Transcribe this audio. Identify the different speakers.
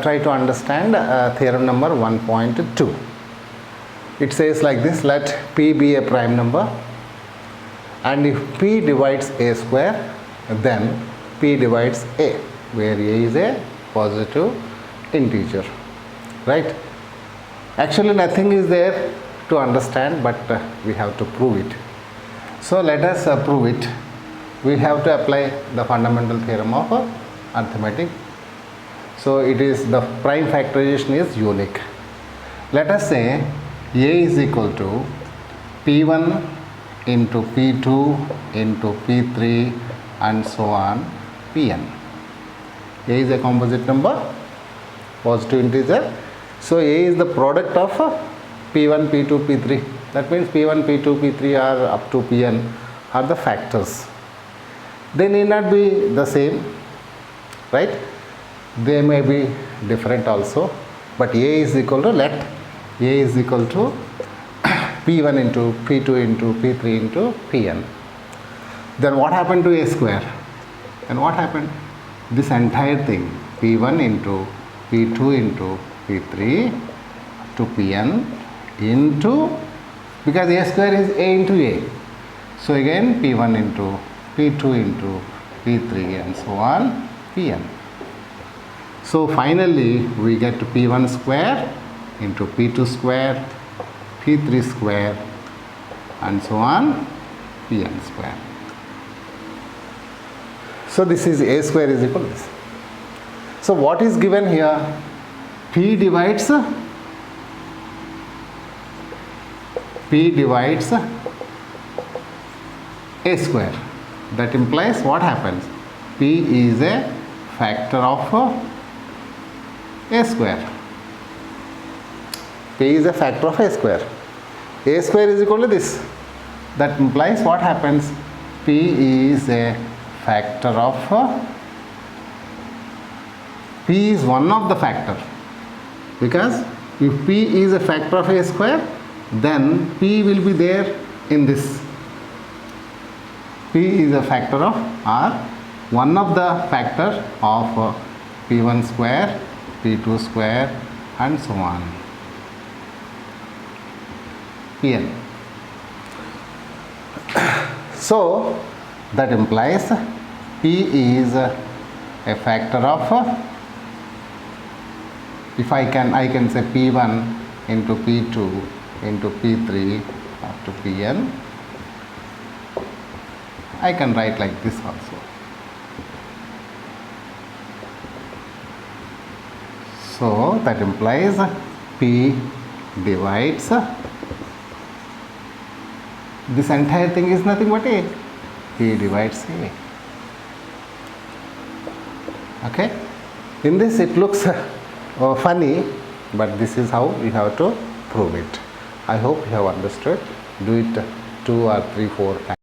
Speaker 1: Try to understand theorem number 1.2. It says like this: let P be a prime number, and if P divides A square, then P divides A, where A is a positive integer, right? Actually nothing is there to understand, but we have to prove it. So let us prove it. We have to apply the fundamental theorem of arithmetic. So it is the prime factorization is unique. Let us say A is equal to P1 into P2 into P3 and so on Pn. A is a composite number, positive integer. So A is the product of P1, P2, P3. That means P1, P2, P3 are up to Pn are the factors. They need not be the same, right? They may be different also, but A is equal to, let A is equal to P1 into P2 into P3 into Pn. Then what happened to A square? And what happened? This entire thing, P1 into P2 into P3 to Pn into, because A square is A into A. So again P1 into P2 into P3 and so on Pn. So finally we get to P1 square into P2 square, P3 square and so on Pn square. So this is A square is equal to this. So what is given here? P divides A square. That implies what happens? P is a factor of A square. P is a factor of A square. A square is equal to this. That implies what happens? P is a factor of P is one of the factor, because if P is a factor of A square, then P will be there in this. P is a factor of, or one of the factor of P1 square, P2 square and so on Pn. So that implies P is a factor of, if I can say P1 into P2 into P3 up to Pn. I can write like this also. So that implies P divides, this entire thing is nothing but A. P divides A. Okay. In this it looks funny, but this is how we have to prove it. I hope you have understood. Do it 2 or 3, 4 times.